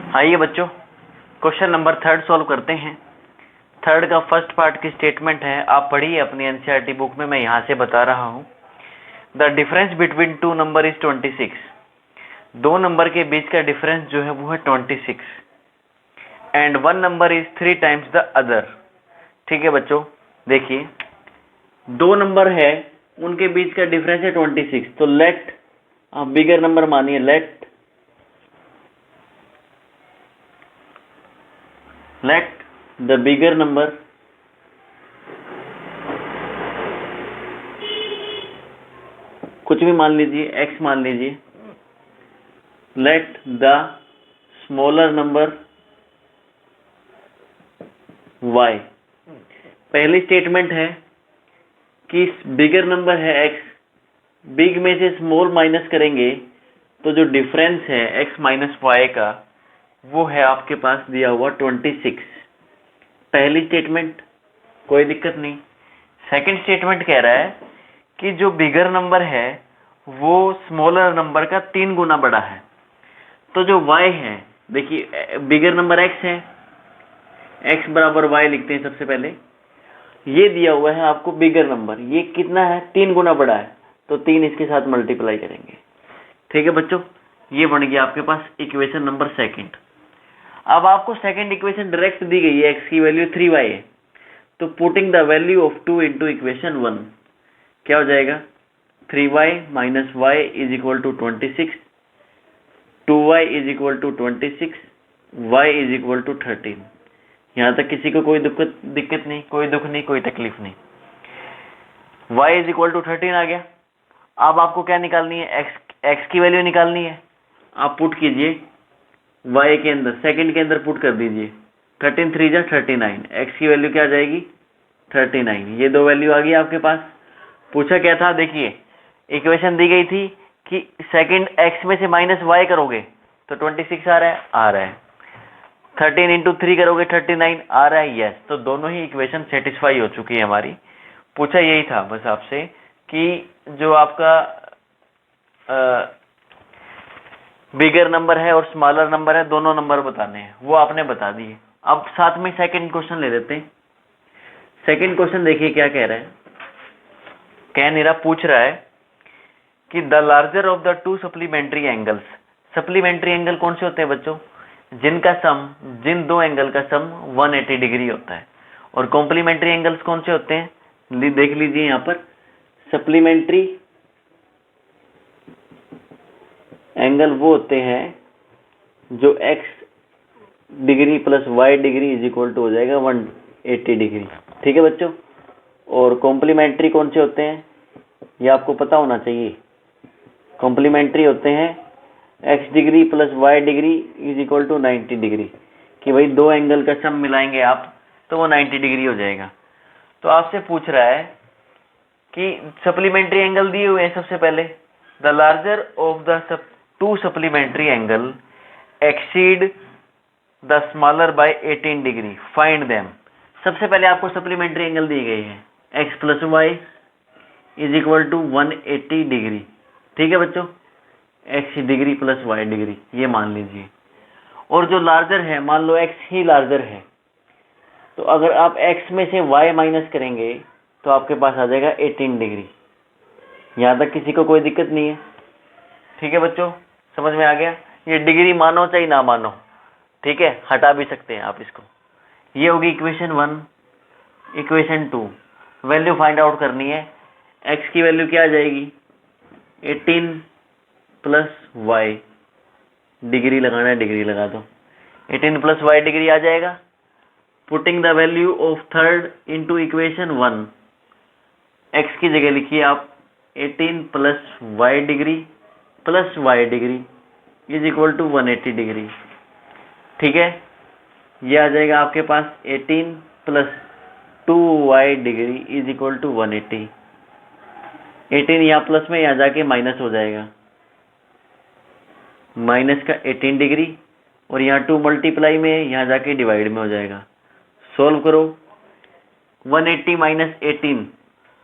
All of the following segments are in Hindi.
आइए बच्चों, क्वेश्चन नंबर 3 सॉल्व करते हैं। 3 का फर्स्ट पार्ट की स्टेटमेंट है, आप पढ़िए अपनी एनसीईआरटी बुक में, मैं यहाँ से बता रहा हूँ। The difference between two number is 26। दो नंबर के बीच का डिफरेंस जो है वो है 26 and one number is 3 times the other. ठीक है बच्चों, देखिए दो नंबर है, उनके बीच का डिफरेंस है 26, तो लेट आप बिगर नंबर मानिए, लेट the bigger number कुछ भी मान लीजिए, x मान लीजिए, let the smaller number y। पहली स्टेटमेंट है कि बिगर नंबर है x, बिग में से स्मॉल माइनस करेंगे तो जो डिफरेंस है x माइनस y का वो है आपके पास दिया हुआ 26। पहली स्टेटमेंट कोई दिक्कत नहीं। सेकंड स्टेटमेंट कह रहा है कि जो बिगर नंबर है वो स्मॉलर नंबर का 3 गुना बड़ा है। तो जो y है, देखिए बिगर नंबर x है, x बराबर y लिखते हैं सबसे पहले। ये दिया हुआ है आपको बिगर नंबर, ये कितना है, 3 गुना बड़ा है, तो 3 इसके साथ मल्टीप्लाई करेंगे। ठीक है बच्चों, ये बन गया आपके पास इक्वेशन नंबर सेकंड। अब आपको सेकंड इक्वेशन डायरेक्ट दी गई है, x की वैल्यू 3y है, तो putting the value of 2 into equation 1 क्या हो जाएगा, 3y minus y is equal to 26, 2y is equal to 26, y is equal to 13। यहां तक किसी को कोई दिक्कत नहीं, कोई दुख नहीं, कोई तकलीफ नहीं। y इज इक्वल टू 13 आ गया। अब आपको क्या निकालनी है, x की वैल्यू निकालनी है। आप पुट कीजिए y के अंदर, सेकंड के अंदर पुट कर दीजिए, 13 3 जा 39, x की वैल्यू क्या आ जाएगी 39। ये दो वैल्यू आ गई आपके पास। पूछा क्या था, देखिए इक्वेशन दी गई थी कि सेकंड x में से माइनस y करोगे तो 26 आ रहा है, 13 इंटू 3 करोगे 39 आ रहा है, यस। तो दोनों ही इक्वेशन सेटिस्फाई हो चुकी है हमारी। पूछा यही था बस आपसे कि जो आपका बिगर नंबर है और स्मॉलर नंबर है, दोनों नंबर बताने हैं, वो आपने बता दिए। अब साथ में सेकंड क्वेश्चन ले लेते हैं। सेकंड क्वेश्चन देखिए क्या कह रहा है, कह नहीं रहा, पूछ रहा है कि the larger of the two supplementary angles. Supplementary angle कौन से होते हैं बच्चों, जिनका सम, जिन दो एंगल का सम 180 डिग्री होता है। और कॉम्प्लीमेंट्री एंगल्स कौन से होते हैं, देख लीजिए यहां पर, सप्लीमेंट्री एंगल वो होते हैं जो x degree plus y degree is equal to हो जाएगा 180 डिग्री। ठीक है बच्चों। और कॉम्प्लीमेंट्री कौन से होते हैं, ये आपको पता होना चाहिए। कॉम्प्लीमेंट्री होते हैं x degree plus y degree is equal to 90 degree, कि भाई दो एंगल का सम मिलाएंगे आप तो वो 90 डिग्री हो जाएगा। तो आपसे पूछ रहा है कि सप्लीमेंट्री एंगल दिए हुए हैं, सबसे पहले the larger of the two supplementary angle exceed the smaller by 18 degree, find them. सबसे पहले आपको सप्लीमेंट्री एंगल दी गई है, x plus y is equal to 180 degree. ठीक है बच्चों, x degree plus y degree ये मान लीजिए। और जो लार्जर है, मान लो x ही लार्जर है, तो अगर आप x में से y माइनस करेंगे तो आपके पास आ जाएगा 18 डिग्री। यहां तक किसी को कोई दिक्कत नहीं है। ठीक है बच्चों, समझ में आ गया। ये डिग्री मानो चाहे ना मानो, ठीक है, हटा भी सकते हैं आप इसको। ये होगी equation 1। Equation 2 value find out करनी है। x की वैल्यू क्या आ जाएगी, 18 प्लस y डिग्री लगाना है, डिग्री लगा दो, 18 प्लस y डिग्री आ जाएगा। Putting the value of third into equation 1, x की जगह लिखिए आप 18 plus y degree plus y degree is equal to 180 degree. ठीक है, ये आ जाएगा आपके पास 18 plus 2y degree is equal to 180। 18 यहाँ प्लस में यहाँ जाके माइनस हो जाएगा, माइनस का 18 डिग्री, और यहाँ 2 मल्टीप्लाई में यहाँ जाके डिवाइड में हो जाएगा। सोल्व करो, 180 माइनस 18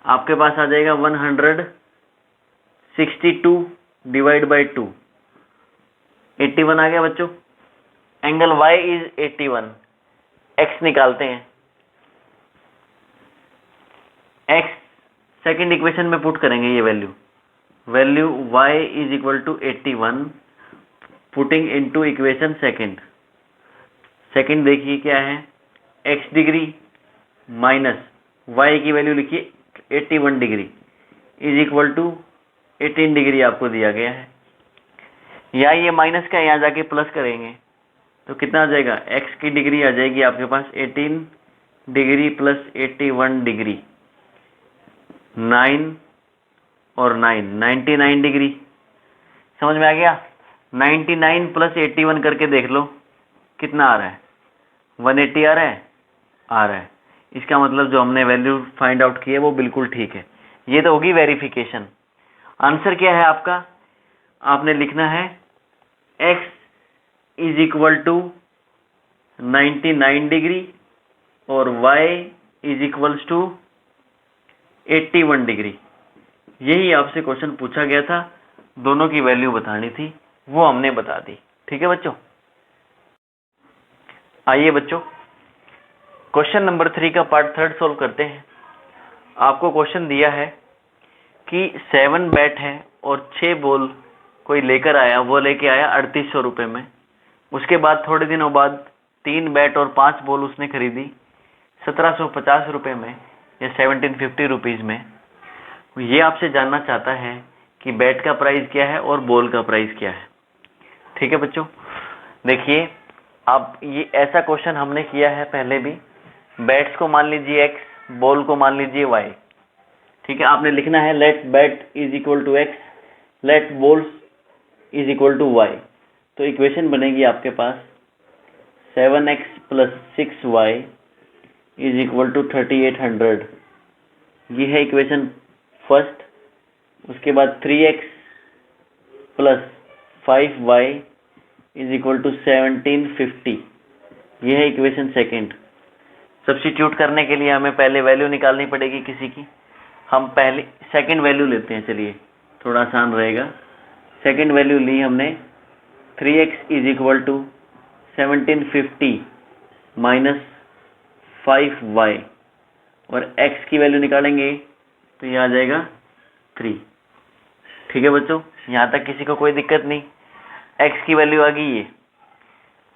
आपके पास आ जाएगा 162 डिवाइड बाई 2, 81 आ गया बच्चों। एंगल y इज 81, x निकालते हैं। x सेकेंड इक्वेशन में पुट करेंगे ये value y is equal to 81 putting into equation second देखिए क्या है, x डिग्री माइनस y की वैल्यू लिखिए 81 degree is equal to 18 degree आपको दिया गया है। या ये माइनस का यहाँ जाके प्लस करेंगे तो कितना आ जाएगा, x की डिग्री आ जाएगी आपके पास 18 डिग्री प्लस 81 डिग्री, 9 और 9 99 डिग्री। समझ में आ गया? 99 प्लस 81 करके देख लो कितना आ रहा है, 180 आ रहा है, आ रहा है। इसका मतलब जो हमने वैल्यू फाइंड आउट की है वो बिल्कुल ठीक है। ये तो होगी वेरिफिकेशन। आंसर क्या है आपका, आपने लिखना है x is equal to 99 degree और y is equals to 81 degree. यही आपसे क्वेश्चन पूछा गया था, दोनों की वैल्यू बतानी थी, वो हमने बता दी। ठीक है बच्चों, आइए बच्चों क्वेश्चन नंबर 3 का पार्ट 3 सॉल्व करते हैं। आपको क्वेश्चन दिया है कि 7 बैट है और 6 बॉल कोई लेकर आया, वो लेके आया 3800 रुपये में। उसके बाद थोड़े दिनों बाद 3 बैट और 5 बॉल उसने खरीदी 1750 रुपये में या 1750 रुपीज़ में। ये आपसे जानना चाहता है कि बैट का प्राइस क्या है और बॉल का प्राइस क्या है। ठीक है बच्चों, देखिए अब ये ऐसा क्वेश्चन हमने किया है पहले भी। बैट्स को मान लीजिए x, बॉल को मान लीजिए y। ठीक है, आपने लिखना है let bat is equal to x, let balls is equal to y। तो इक्वेशन बनेगी आपके पास 7x plus 6y is equal to 3800। ये है इक्वेशन फर्स्ट। उसके बाद 3x plus 5y is equal to 1750। ये है इक्वेशन सेकेंड। सब्स्टिट्यूट करने के लिए हमें पहले वैल्यू निकालनी पड़ेगी किसी की। हम पहले सेकंड वैल्यू लेते हैं, चलिए थोड़ा आसान रहेगा। सेकंड वैल्यू ली हमने 3x is equal to 1750 minus 5y और x की वैल्यू निकालेंगे तो ये आ जाएगा 3। ठीक है बच्चों, यहाँ तक किसी को कोई दिक्कत नहीं। x की वैल्यू आ गई ये।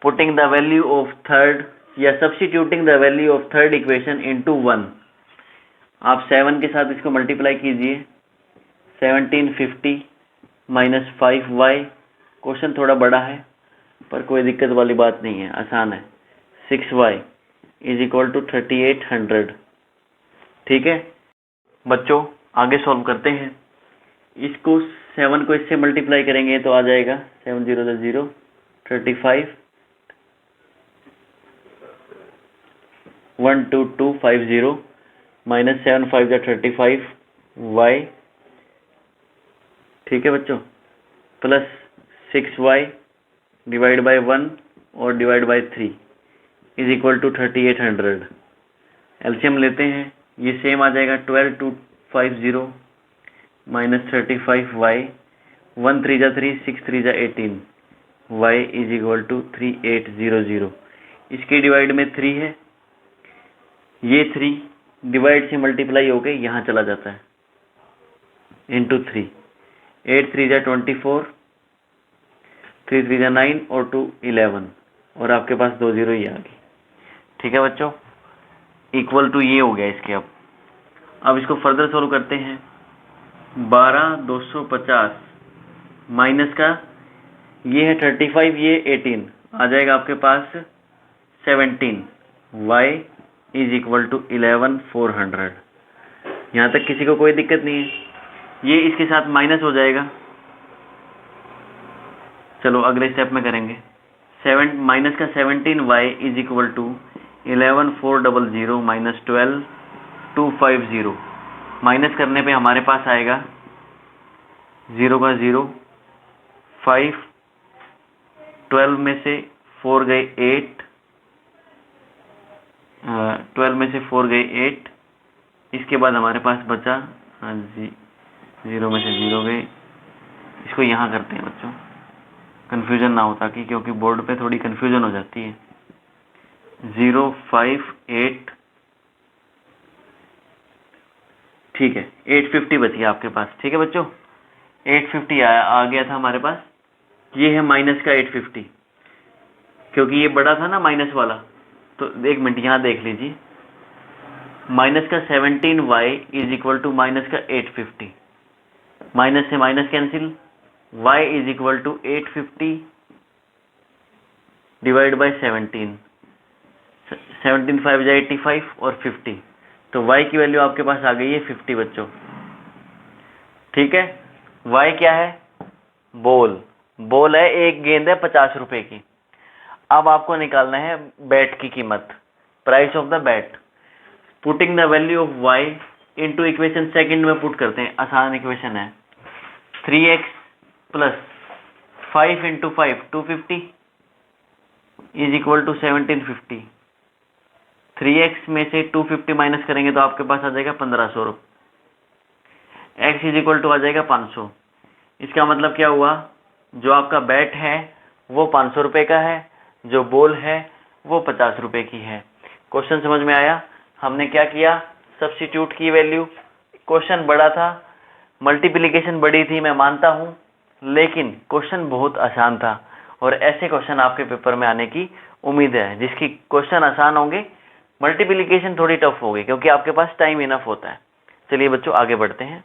Putting the value of third या substituting the value of third equation into 1। आप 7 के साथ इसको मल्टीप्लाई कीजिए, 1750 माइनस 5y। क्वेश्चन थोड़ा बड़ा है पर कोई दिक्कत वाली बात नहीं है, आसान है। 6y is equal to 3800। ठीक है बच्चों, आगे सॉल्व करते हैं। इसको 7 को इससे मल्टीप्लाई करेंगे तो आ जाएगा 7 0 0 35 12250 माइनस 7 5 35 y। ठीक है बच्चों, प्लस 6y डिवाइड बाय 1 और divide by 3 is equal to 3800। LCM लेते हैं, ये सेम आ जाएगा 12250 माइनस 35y, 1 3 जा 3 6 3 जा 18 y इज इक्वल टू 3800। इसके डिवाइड में 3 है, ये 3 डिवाइड से मल्टीप्लाई होके यहाँ चला जाता है इंटू 3। 8 3 जा 24, 3 3 जा 9 और 2 11 और आपके पास 2 0 ही आ गई। ठीक है बच्चों, इक्वल टू ये हो गया इसके। अब इसको फर्दर सोल्व करते हैं। 12250 माइनस का ये है 35, ये 18 आ जाएगा आपके पास 17। y is equal to 11400। यहाँ तक किसी को कोई दिक्कत नहीं है। ये इसके साथ माइनस हो जाएगा। चलो अगले स्टेप में करेंगे। 7 माइनस का 17y is equal to 11400 minus 12250। Minus करने पे हमारे पास आएगा 0 का 0, 5, 12 में से 4 गए 8, 12 में से 4 गए 8। इसके बाद हमारे पास बचा 0 में से 0 गए। इसको यहाँ करते हैं बच्चों, कंफ्यूजन ना हो, ताकि क्योंकि बोर्ड पे थोड़ी कंफ्यूजन हो जाती है। 058, ठीक है, 850 बच गया आपके पास। ठीक है बच्चों, 850 आ गया था हमारे पास। ये है माइनस का 850, क्योंकि ये बड़ा था ना माइनस वाला। तो एक मिनट यहाँ देख लीजिए, माइनस का 17y is equal to minus का 850, माइनस से minus cancel, y is equal to 850 divide by 17, 17 5 जा 85 और 50, तो y की वैल्यू आपके पास आ गई है 50 बच्चों। ठीक है, y क्या है? बॉल है, एक गेंद है 50 रुपए की। अब आपको निकालना है बैट की कीमत, price of the bat. Putting the value of y into equation second में पुट करते हैं, आसान इक्वेशन है। 3x plus 5 into 5 250 is equal to 1750। 3x में से 250 माइनस करेंगे तो आपके पास आ जाएगा 1500 रुपये। x इज इक्वल टू आ जाएगा 500। इसका मतलब क्या हुआ, जो आपका बैट है वो 500 रुपये का है, जो बॉल है वो 50 रुपये की है। क्वेश्चन समझ में आया? हमने क्या किया, सब्स्टिट्यूट की वैल्यू। क्वेश्चन बड़ा था, मल्टीप्लिकेशन बड़ी थी, मैं मानता हूं, लेकिन क्वेश्चन बहुत आसान था और ऐसे क्वेश्चन आपके पेपर में आने की उम्मीद है। जिसकी क्वेश्चन आसान होंगे, मल्टीप्लिकेशन थोड़ी टफ होगी, क्योंकि आपके पास टाइम इनफ होता है। चलिए बच्चों आगे बढ़ते हैं।